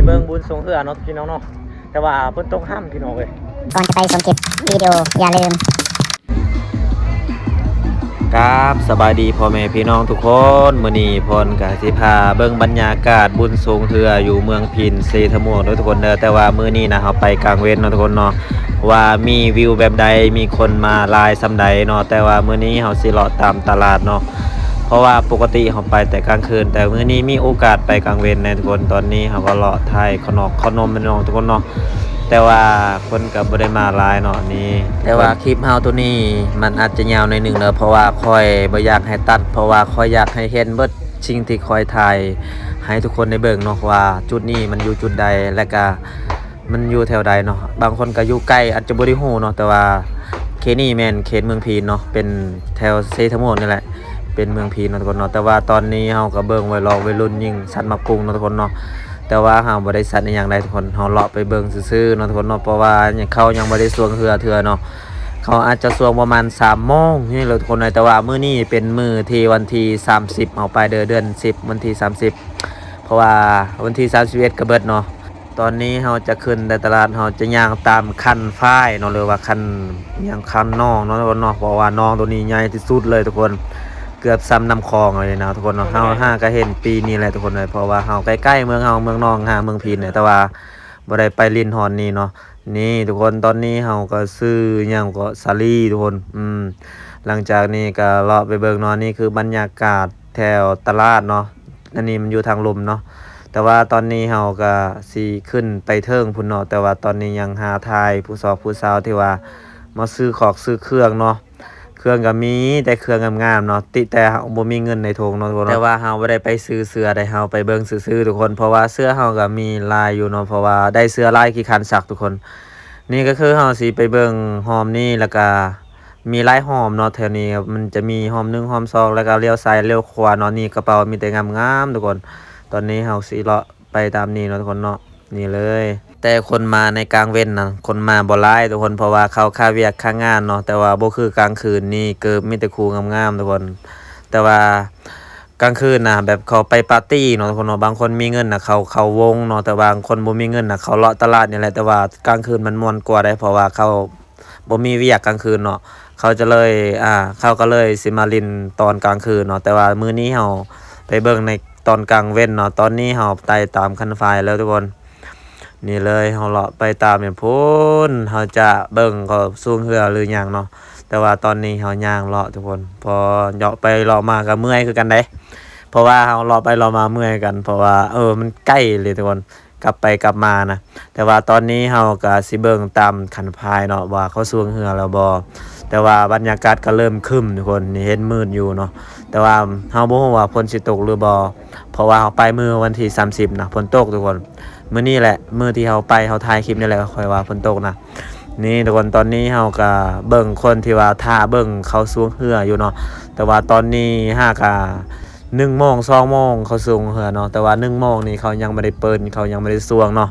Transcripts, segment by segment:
เบิ่งบุญสงเหือเนาะพี่น้องเนาะแต่ว่าเพิ่นตกห้ามพี่น้องเว้ยก่อนจะไปชมคลิปวิดีโออย่าลืมครับสบายดีพ่อแม่พี่น้องทุกคนมื้อนี้พรกสิพาเบิ่งบรรยากาศบุญสงเหืออยู่เมืองพินเซทะม่วงเนาะทุกคนเด้อแต่ว่ามื้อนี้นะเฮาไปกลางเว้นเนาะทุกคนเนาะว่ามีวิวแบบใดมีคนมาหลายซำใดเนาะแต่ว่ามื้อนี้เฮาสิเลาะตามตลาดเนาะเพราะว่าปกติเฮาไปแต่กลางคืนแต่มื้อนี้มีโอกาสไปกลางเว้นนะทุกคนตอนนี้เฮาก็เลาะถ่ายขนมน้องทุกคนเนาะแต่ว่าคนก็บ่ได้มาหลายเนาะนี่แต่ว่าคลิปเฮาตัวนี้มันอาจจะยาวหน่อยนึงเนาะเพราะว่าค่อยบ่อยากให้ตัดเพราะว่าค่อยอยากให้เห็นเบิดสิ่งที่ค่อยถ่ายให้ทุกคนได้เบิ่งเนาะว่าจุดนี้มันอยู่จุดใดและก็มันอยู่แถวใดเนาะบางคนก็อยู่ใกล้อาจจะบ่ได้ฮู้เนาะแต่ว่าเขตนี้แม่นเขตเมืองพีนเนาะเป็นแถวเซทะม่วงนี่แหละเป็นเมืองพีนเนาะทุกคนเนาะแต่ว่าตอนนี้เฮาก็เบิ่งไว้รอวัยรุ่นยิงสันมักกรุงเนาะทุกคนเนาะแต่ว่าเฮาบ่ได้สัตว์อีหยังใดทุกคนเฮาเลาะไปเบิ่งซื่อๆเนาะทุกคนเนาะเพราะว่าเขายังบ่ได้สวงเทื่อเนาะเขาอาจจะสวงประมาณ 3 โมงนี่แหละทุกคนแต่ว่ามื้อนี้เป็นมื้อที่วันที่30เอาไปเดือน10วันที่30เพราะว่าวันที่31ก็เบิดเนาะตอนนี้เฮาจะขึ้นในตลาดเฮาจะย่างตามคันฝ้ายเนาะหรือว่าคันย่างคันน้องเนาะทุกคนเนาะเพราะว่าน้องตัวนี้ใหญ่ที่สุดเลยทุกคนเกือบซ้ำน้ำคลองเลยนะทุกคนเนาะเฮาก็เห็นปีนี้แหละทุกคนเลยเพราะว่าเฮาใกล้ๆเมืองเฮาเมืองนองเมืองพีนเนี่ยแต่ว่าบ่ได้ไปลินฮอนนี่เนาะนี่ทุกคนตอนนี้เฮาก็ซื้อหยังก็สาลีทุกคนหลังจากนี้ก็เลาะไปเบิ่งเนาะนี่คือบรรยากาศแถวตลาดเนาะอันนี้มันอยู่ทางลมเนาะแต่ว่าตอนนี้เฮาก็สิขึ้นไปเทิงพุ่นเนาะแต่ว่าตอนนี้ยังหาทายผู้สาวที่ว่ามาซื้อของซื้อเครื่องเนาะเครื่องก็มีแต่เครื่องงามๆเนาะติแต่เฮาบ่มีเงินในถุงเนาะทุกคนแต่ว่าเฮาบ่ได้ไปซื้อเสื้อได้เฮาไปเบิ่งซื่อๆทุกคนเพราะว่าเสื้อเฮาก็มีลายอยู่เนาะเพราะว่าได้เสื้อลายขี้คันซักทุกคนนี่ก็คือเฮาสิไปเบิ่งหอมนี่แล้วก็มีหลายหอมเนาะแถวนี้มันจะมีหอม1หอม2แล้วก็เลี้ยวซ้ายเลี้ยวขวาเนาะนี่กระเป๋ามีแต่งามๆทุกคนตอนนี้เฮาสิเลาะไปตามนี้เนาะทุกคนเนาะนี่เลยแต่คนมาในกลางเว้นนะคนมาบ่หลายทุกคนเพราะว่าเขาค่าเวียกค่างานเนาะแต่ว่าบ่คือกลางคืนนี่เกิบมีแต่ครูงามๆทุกคนแต่ว่ากลางคืนนะแบบเขาไปปาร์ตี้เนาะทุกคนเนาะบางคนมีเงินนะเขาวงเนาะแต่บางคนบ่มีเงินนะเขาเลาะตลาดนี่แหละแต่ว่ากลางคืนมันม่วนกว่าได้เพราะว่าเขาบ่มีเวียกกลางคืนเนาะเขาจะเลยเขาก็เลยสิมาลินตอนกลางคืนเนาะแต่ว่ามื้อนี้เฮาไปเบิ่งในตอนกลางเว้นเนาะตอนนี้เฮาไต่ตามคันไฟแล้วทุกคนนี่เลยเฮาเลาะไปตามอย่างพูนเฮาจะเบิ่งก็สูงเหือหรือหยังเนาะแต่ว่าตอนนี้เฮาย่างเลาะทุกคนพอเหาะไปเลาะมาก็เมื่อยคือกันเด้เพราะว่าเฮาเลาะไปเลาะมาเมื่อยกันเพราะว่ามันใกล้เลยทุกคนกลับไปกลับมานะแต่ว่าตอนนี้เฮาก็สิเบิ่งตามคันพายเนาะว่าเขาสูงเหือแล้วบ่แต่ว่าบรรยากาศก็เริ่มครึ้มทุกคนนี่เห็นมืดอยู่เนาะแต่ว่าเฮาบ่ฮู้ว่าฝนสิตกหรือบ่เพราะว่าเฮาไปมื้อวันที่30นะฝนตกทุกคนมื้อนี้แหละมื้อที่เฮาไปเฮาถ่ายคลิปนี่แหละค่อยว่าฝนตกนะนี่ทุกคนตอนนี้เฮาก็เบิ่งคนที่ว่าท่าเบิ่งเขาสูงเหืออยู่เนาะแต่ว่าตอนนี้1 โมง 2 โมงเขาสูงเหือเนาะแต่ว่า1 โมงนี่เขายังบ่ได้เปิดเขายังบ่ได้สวงเนาะ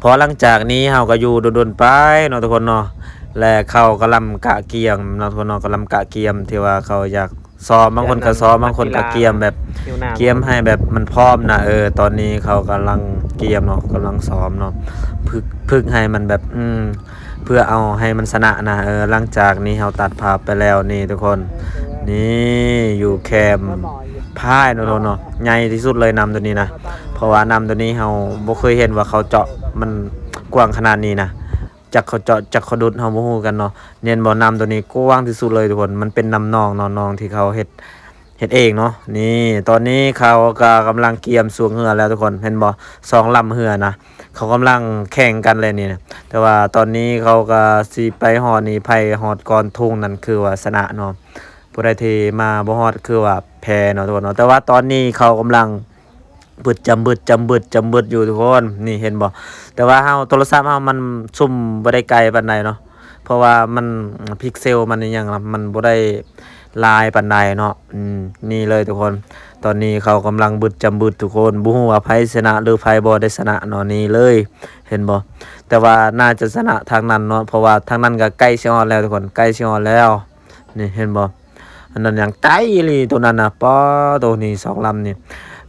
พอหลังจากนี้เฮาก็อยู่โดนๆไปเนาะทุกคนเนาะและเขากำลังกะเกียมเนาะทุกคนเนาะกำลังกะเกียมที่ว่าเขาอยากซ้อมบางคนก็ซ้อมบางคนก็เกียมแบบเกียมให้แบบมันพร้อมนะตอนนี้เขากำลังเกียมเนาะกำลังซ้อมเนาะพึกให้มันแบบเพื่อเอาให้มันชนะนะหลังจากนี้เราตัดภาพไปแล้วนี่ทุกคนนี่อยู่แคมพายเนาะใหญ่ที่สุดเลยนำตัวนี้นะเพราะว่านำตัวนี้เราบ่เคยเห็นว่าเขาเจาะมันกว้างขนาดนี้นะจากเขาเจาะจากเขาดุดเฮาบ่ฮู้กันเนาะเน้นบ่น้ำตัวนี้กว้างที่สุดเลยทุกคนมันเป็นน้ำนองเนาะนองที่เขาเฮ็ดเองเนาะนี่ตอนนี้เขาก็กำลังเกียมสวงเหือแล้วทุกคนเห็นบ่2 ลำเหือนะเขากำลังแข่งกันเลยนี่นะแต่ว่าตอนนี้เขาก็สิไปฮอดนี่ไผฮอดก่อนทุ่งนั่นคือว่าชนะเนาะผู้ใดที่มาบ่ฮอดคือว่าแพ้เนาะทุกคนเนาะแต่ว่าตอนนี้เขากำลังจำบึดอยู่ทุกคนนี่เห็นบ่แต่ว่าโทรศัพท์มันซุ่มบ่ได้ไกลปานใดเนาะเพราะว่ามันพิกเซลมันยังมันบ่ได้ลายปานใดเนาะนี่เลยทุกคนตอนนี้เขากำลังจำบึดทุกคนบ่ฮู้ว่าไผชนะหรือไผบ่ได้ชนะเนาะนี่เลยเห็นบ่แต่ว่าน่าจะชนะทางนั้นเนาะเพราะว่าทางนั้นก็ใกล้สิฮอดแล้วทุกคนใกล้สิฮอดแล้วนี่เห็นบ่อันนั้นอย่างไกลอีหลีตัวนั้นน่ะป้อตัวนี้2 ลำนี่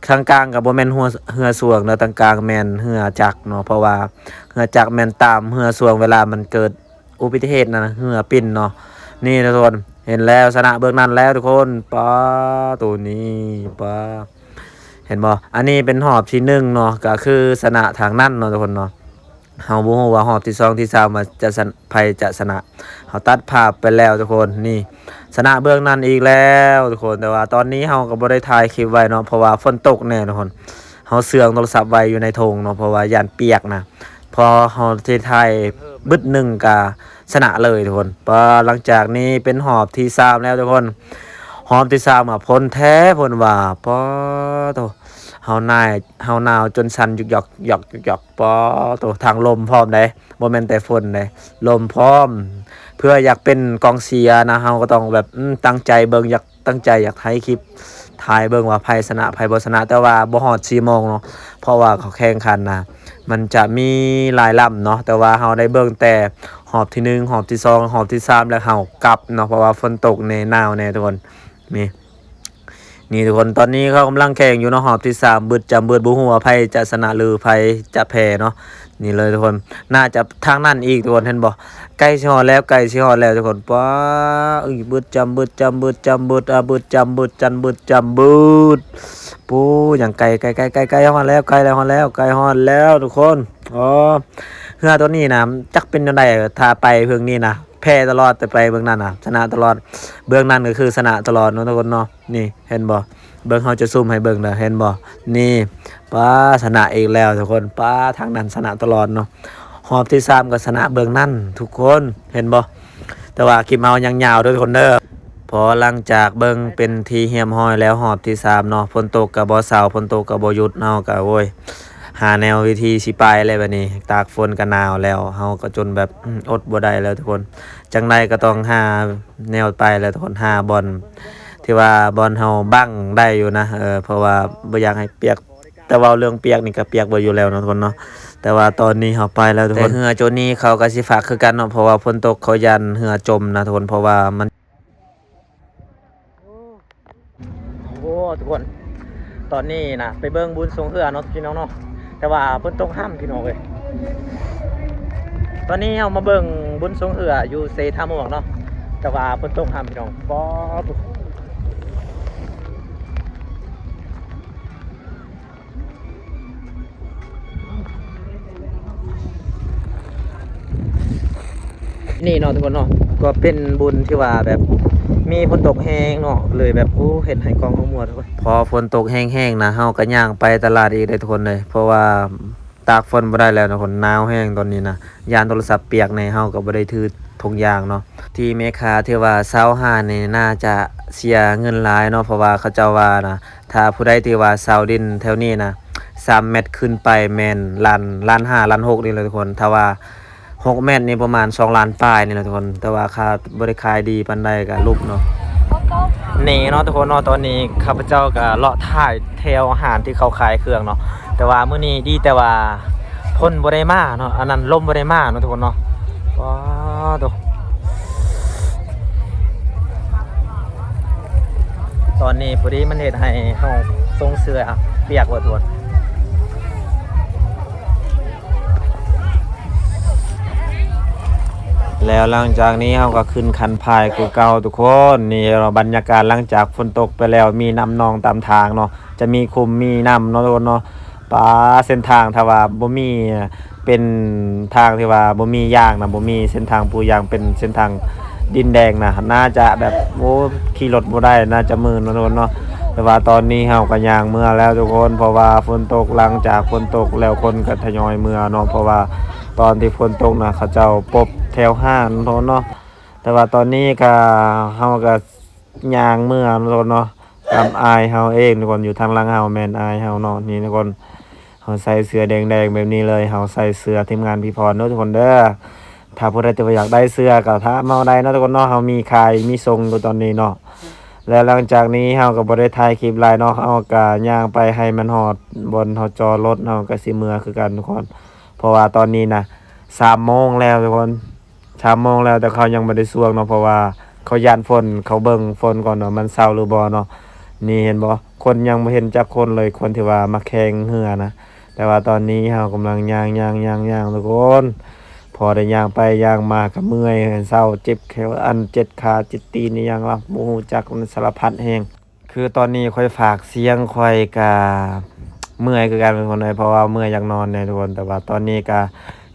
ทางกลางก็บ่แม่นเรือสวงเนาะทางกลางแม่นเรือจักรเนาะเพราะว่าเรือจักรแม่นตามเรือสวงเวลามันเกิดอุบัติเหตุนะเรือปิ้นเนาะนี่ทุกคนเห็นแล้วชนะเบื้องนั้นแล้วทุกคนป้าตัวนี้ป้าเห็นบ่อันนี้เป็นหอบที่1เนาะก็คือชนะทางนั้นเนาะทุกคนเนาะเฮาบ่ฮู้ว่าหอบที่2ที่3มาจะไผจะชนะเฮาตัดภาพไปแล้วทุกคนนี่ชนะเบื้องนั้นอีกแล้วทุกคนแต่ว่าตอนนี้เฮาก็บ่ได้ถ่ายคลิปไว้เนาะเพราะว่าฝนตกแน่ทุกคนเฮาเสื่องโทรศัพท์ไว้อยู่ในธงเนาะเพราะว่าย่านเปียกนะพอเฮาสิถ่ายบึดหนึ่งก็ชนะเลยทุกคนพอหลังจากนี้เป็นหอบที่3แล้วทุกคนหอบที่3อ่ะพ้นแท้พ้นว่าปอโตเฮาหนาวจนสั่นหยอกปอโตทางลมพร้อมได้บ่แม่นแต่ฝนได้ลมพร้อมเพื่ออยากเป็นกองเชียร์นะเฮาก็ต้องแบบตั้งใจเบิ่งอยากตั้งใจอยากถ่ายคลิปถ่ายเบิ่งว่าไผชนะไผบ่ชนะแต่ว่าบ่ฮอด4โมงเนาะเพราะว่าเขาแข่งขันนะมันจะมีหลายลำเนาะแต่ว่าเฮาได้เบิ่งแต่หอบที่1หอบที่2หอบที่3แล้วเฮากลับเนาะเพราะว่าฝนตกแน่หนาวแน่ทุกคนนี่ทุกคนตอนนี้เขากำลังแข่งอยู่เนาะหอบที่3บึดจำบึดบ่ฮู้ว่าไผจะชนะหรือไผจะแพ้เนาะนี่เลยทุกคนน่าจะทางนั้นอีกทุกคนเห็นบ่ใกล้สิฮอดแล้วทุกคนป้าบึดจำบึดบึดจำปูอย่างไกลฮอดแล้วใกล้ฮอดแล้วทุกคนอ๋อเรือตัวนี้นะจักเป็นจังได๋ถ้าไปเพิ่งนี้นะแพ้ตลอดแต่ไปเบื้องนั้นน่ะชนะตลอดเบื้องนั้นก็คือชนะตลอดเนาะทุกคนเนาะนี่เห็นบ่เบิ่งเฮาจะซูมให้เบิ่งเด้อเห็นบ่นี่ป้าชนะอีกแล้วทุกคนป้าทางนั้นชนะตลอดเนาะหอบที่3ก็ชนะเบื้องนั้นทุกคนเห็นบ่แต่ว่าคลิปเฮายังยาวเด้อทุกคนเด้อพอหลังจากเบิ่งเป็นที่เฮียมห้อยแล้วหอบที่3เนาะฝนตกก็บ่เซาฝนตกก็บ่หยุดเฮาก็โว้ยหาแนววิธีสิไปอะไรแบบนี้ตากฝนก็หนาวแล้วเฮาก็จนแบบอดบ่ได้แล้วทุกคนจังไดก็ต้องหาแนวไปแล้วทุกคนหาบอลที่ว่าบอลเฮาบังได้อยู่นะเพราะว่าบ่อยากให้เปียกแต่ว่าเรื่องเปียกนี่ก็เปียกบ่อยู่แล้วเนาะทุกคนเนาะแต่ว่าตอนนี้เฮาไปแล้วทุกคนแต่เรือโจนี้เขาก็สิฝากคือกันเนาะเพราะว่าฝนตกเขายันเรือจมนะทุกคนเพราะว่ามันโอ้ทุกคนตอนนี้นะไปเบิ่งบุญทรงเรือเนาะพี่น้องเนาะแต่ว่าฝนตกห้ามพี่น้องเว้ยตอนนี้เฮามาเบิ่งบุญทรงเรืออยู่เซท่าม่วงเนาะแต่ว่าฝนตกห้ามพี่น้องป๊อดนี่เนาะทุกคนเนาะก็เป็นบุญที่ว่าแบบมีฝนตกแห้งเนาะเลยแบบโอ้เห็นให้กองทั้งหมดทุกคนพอฝนตกแห้งๆนะเฮาก็ย่างไปตลาดอีกได้ทุกคนเลยเพราะว่าตากฝนบ่ได้แล้วทุกคนหนาวแห้งตอนนี้นะยานโทรศัพท์เปียกในเฮาก็บ่ได้ถือถุงยางเนาะที่เมคาที่ว่า25นี่น่าจะเสียเงินหลายเนาะเพราะว่าเขาเจ้าว่านะถ้าผู้ใดที่ว่าเซาดินแถวนี้นะ3เมตรขึ้นไปแม่นล้าน5ล้าน6นี่เลยทุกคนถ้าว่า6เมตรนี่ประมาณ2ล้านปลายนี่แหละทุกคนแต่ว่าค่าบริขายดีปานใดก็ลุกเนาะนี่เนาะทุกคนเนาะตอนนี้ข้าพเจ้าก็เลาะถ่ายแถวอาหารที่เขาขายเครื่องเนาะแต่ว่ามื้อนี้ดีแต่ว่าพ่นบ่ได้มาเนาะอันนั้นลมบ่ได้มาเนาะทุกคนเนาะว้าวตอนนี้พอดีมันเฮ็ดให้เฮาทรงเสื้อเปียกว่าทุกคนแล้วหลังจากนี้เราก็ขึ้นคันพายกูเก่าทุกคนนี่เราบรรยากาศหลังจากฝนตกไปแล้วมีน้ำนองตามทางเนาะจะมีคุมมีน้ำเนาะทุกคนเนาะป่าเส้นทางถ้าว่าบ่มีเป็นทางที่ว่าบ่มียางนะบ่มีเส้นทางปูยางเป็นเส้นทางดินแดงนะน่าจะแบบโอ้ขี่รถบ่ได้น่าจะมืนเนาะทุกคนเนาะแต่ว่าตอนนี้เฮาก็ย่างเมื่อแล้วทุกคนเพราะว่าฝนตกหลังจากฝนตกแล้วคนก็ทยอยเมื่อเนาะเพราะว่าตอนที่ฝนตกนะเขาเจ้าปบแถวห้างเนาะแต่ว่าตอนนี้ก็เฮาก็ย่างเมื่อเนาะตามอายเฮาเองทุกคนอยู่ทางหลังเฮาแม่นอายเฮาเนาะนี่ทุกคนเฮาใส่เสื้อแดงๆแบบนี้เลยเฮาใส่เสื้อทีมงานพี่พรเนาะทุกคนเด้อถ้าผู้ใดจะอยากได้เสื้อก็ถ้าเมาได้เนาะทุกคนเนาะเฮามีขายมีส่งอยู่ตอนนี้เนาะแล้วหลังจากนี้เฮาก็บ่ได้ถ่ายคลิปหลายเนาะเฮาก็ย่างไปให้มันฮอดบนเฮาจอรถเฮาก็สิเมื่อคือกันทุกคนเพราะว่าตอนนี้นะ3 โมงแล้วทุกคน3 โมงแล้วแต่เขายังบ่ได้สวงเนาะเพราะว่าเขาย่านฝนเขาเบิ่งฝนก่อนเนาะมันเซาหรือบ่เนาะ นี่เห็นบ่คนยังบ่เห็นจักคนเลยคนที่ว่ามาแข่งเรือนะแต่ว่าตอนนี้เฮากำลังย่างทุกคนพอได้ย่างไปย่างมาก็เมื่อยเศร้าเจ็บแขวอันเจ็บขาเจ็บตีนนี่ยังว่าบ่ฮู้จักมันสารพัดแฮงคือตอนนี้ค่อยฝากเสียงค่อยกะเมื่อยคือกันเป็นคนเลยเพราะว่าเมื่อยอยากนอนเนี่ยทุกคนแต่ว่าตอนนี้ก็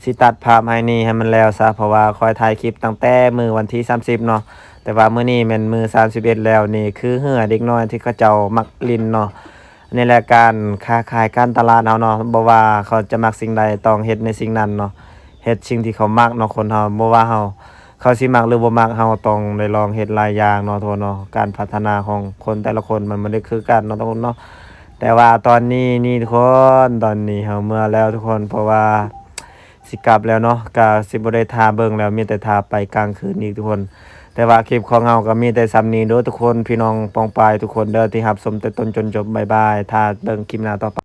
สิตัดภาพให้นี่ให้มันแล้วซะเพราะว่าค่อยถ่ายคลิปตั้งแต่มื้อวันที่30เนาะ แต่ว่ามื้อนี้แม่นมื้อ31แล้วนี่คือเหือเด็กน้อยที่เขาเจ้ามักลินเนาะในรายการค้าขายการตลาดเฮาเนาะบ่ว่าเขาจะมักสิ่งใดต้องเฮ็ดในสิ่งนั้นเนาะเฮ็ดสิ่งที่เขามักเนาะคนเฮาบ่ว่าเฮาเขาสิมักหรือบ่มักเฮาต้องได้ลองเฮ็ดหลายอย่างเนาะโทเนาะการพัฒนาของคนแต่ละคนมันบ่ได้คือกันเนาะทุกคนเนาะแต่ว่าตอนนี้นี่ทุกคนตอนนี้เฮาเมื่อแล้วทุกคนเพราะว่าสิกลับแล้วเนาะก็สิบ่ได้ท่าเบิ่งแล้วมีแต่ท่าไปกลางคืนอีกทุกคน แต่ว่าคลิปของเราก็มีแต่ซ้ำนี้เด้อทุกคนพี่น้องปองปายทุกคนเด้อที่รับชมแต่ต้นจนจบบ๊ายบายถ้าเบิ่งคลิปหน้าต่อไป